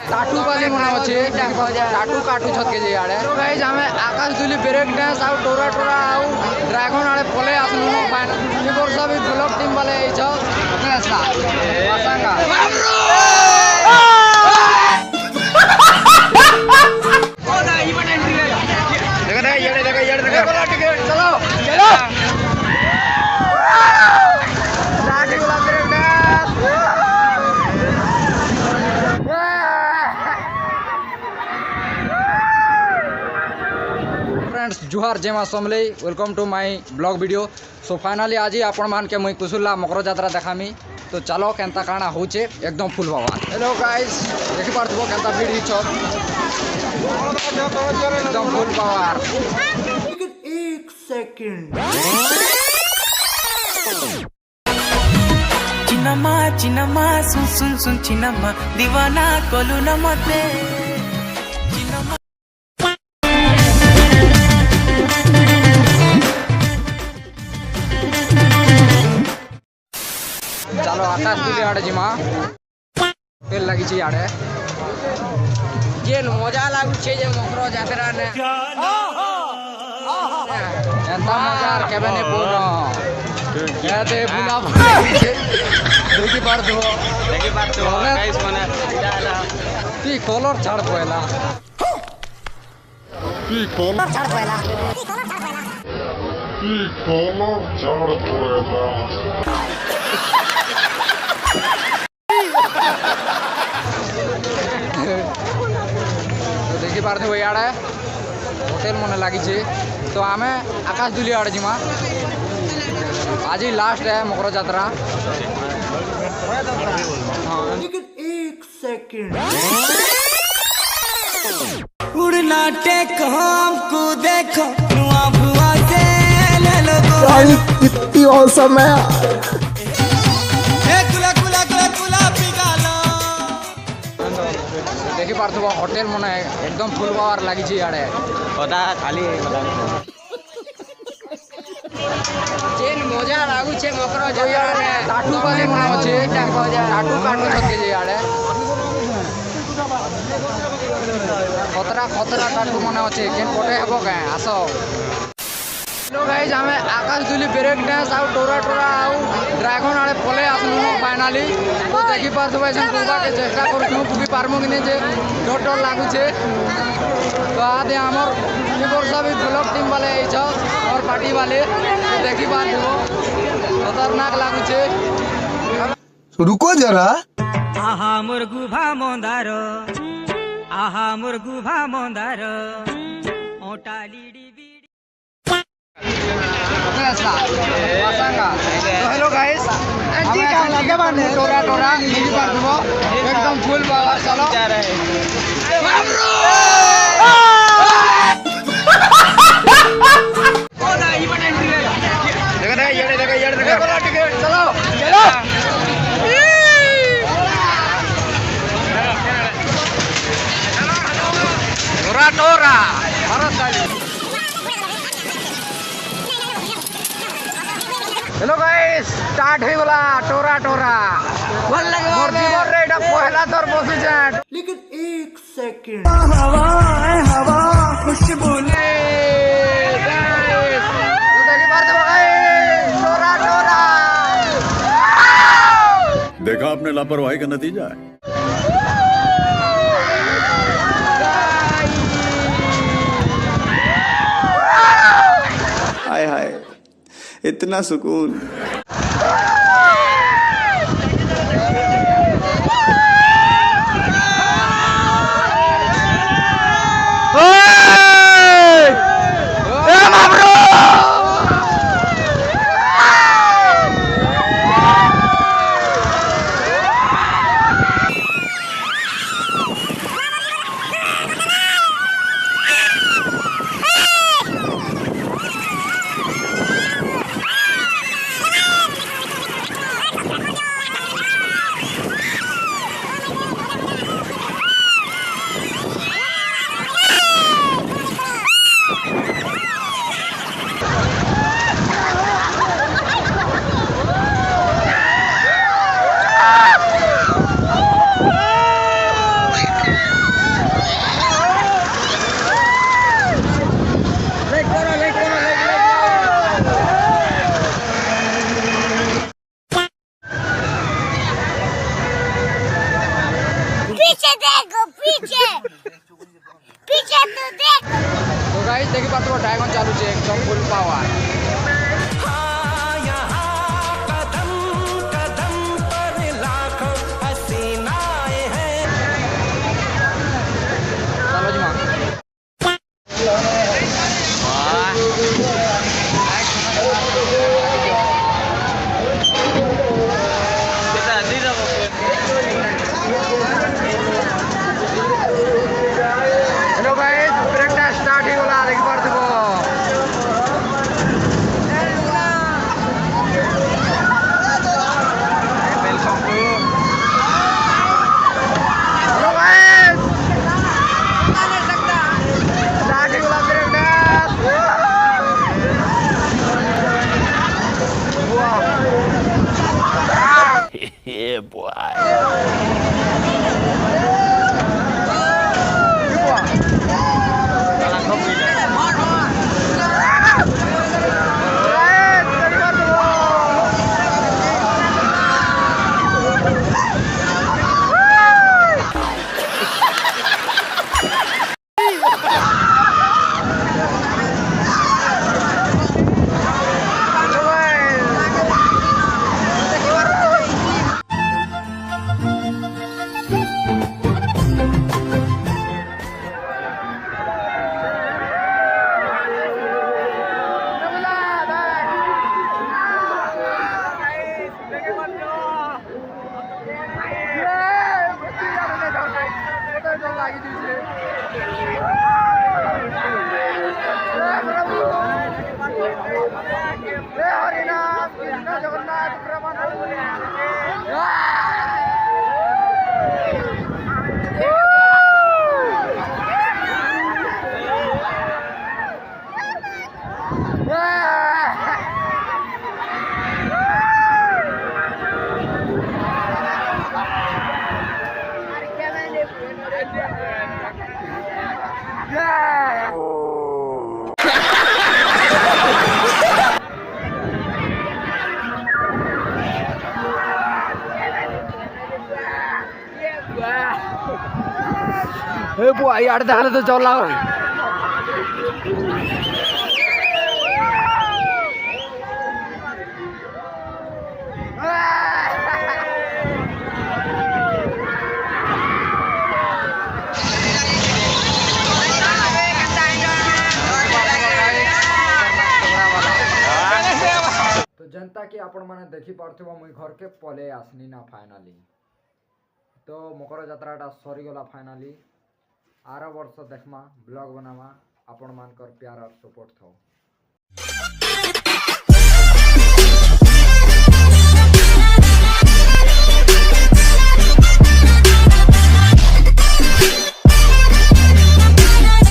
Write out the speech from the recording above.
टाटू वाली मना अच्छे टाटू काटू छत के जे आड़े तो गाइस हमें आकाश दुली ब्रेक डांस आउ टोरा टोरा आउ ड्रैगन आड़े पले आसनु फाइन ये वर्ष भी ब्लॉक टीम वाले ए छ नेसला वासांगा कोना इवेंट एंट्री देखो ये देखो टिकट चलो चलो टाटू वाला ब्रेक डांस फ्रेंड्स जुहार जेमा समले welcome to my blog video. So finally आज ही आपण मान के मुई कुसुल्ला मकर यात्रा देखामी तो चलो केनता काना होचे एकदम फुल बाबा। हेलो गाइस देखि पारथबो केनता भीड़ हिच एकदम फुल पावर लेकिन एक सेकंड चिनमा सुन सुन सुन चिनमा दीवाना कोलू न मते चलो आकाश दुली आड़े जिमा फेल लगी छी आड़े जेन मजा लागु छे जे मकरो जातरा ने एंता मजा केबे ने पूरा कहते बुला देखि पार दो गाइस माने की कलर छाड़ पहला की कलर छाड़ पहला तो देखि पारथे भाई आड़े होटल मने लगी छे तो आमे आकाश दुली आड़े जिमा आज ही लास्ट है मकर यात्रा। लेकिन एक सेकंड उड़ना टेक हमको देखो नुआ भुआ से ले लो कितनी औसम है देखि पारथबो होटल मने एकदम फुल पावर लागि छी आड़े ओदा खाली जेन मजा लागु छे मकरो जया रे टाटू वाली मना छे टाटू काटू छके जे आड़े खतरा खतरा टाटू मना छे केन कोटे हेबो का आसो। हेलो गाइस हमें आकाश दुली ब्रेक डांस आउ टोरा टोरा आउ ड्रैगन आड़े पले आसनु फाइनली तो देखि पारथबो एसन पुबा के चेष्टा करछु पुबी पारमु कि ने जे डर डर लागु छे तो आदे हमर ये वर्ष भी ब्लॉक टीम वाले ए छ और पार्टी वाले तो देखि पारथबो खतरनाक लागु छे। रुको जरा आहा मोर गुभा मंदार ओटाली हेलो गाइस टोरा टोरा एकदम फुल पावर चलो देखो टिकट चलो चलो टोरा टोरा हेलो गाइस स्टार्ट हो गला टोरा टोरा बोल लगे मोर जीवन रे एटा पहला तोर बसि जाट लेकिन एक सेकंड हवा खुशबू गाइस तो देखि बार दो गाइस टोरा टोरा देखा आपने लापरवाही का नतीजा है। हाय हाय इतना सुकून देखि पातो ड्रैगन चालू छे एकदम फुल पावर हाँ यहाँ कदम कदम पर लाखों हसीनाएं हैं। चलो जी मां hello guys break dance start ही होला देखि पारथिबो welcome to hello guys start ही होला ब्रेक डांस ए बुआ यार देखले तो चला तो जनता की आपण माने देखि पारथिबो मुई घर के पले आसनी ना फाइनली तो मकर यात्राटा सरी गला फाइनली आर वर्ष देखमा ब्लॉग बनामा आपण मानकर प्यार और सपोर्ट थाओ।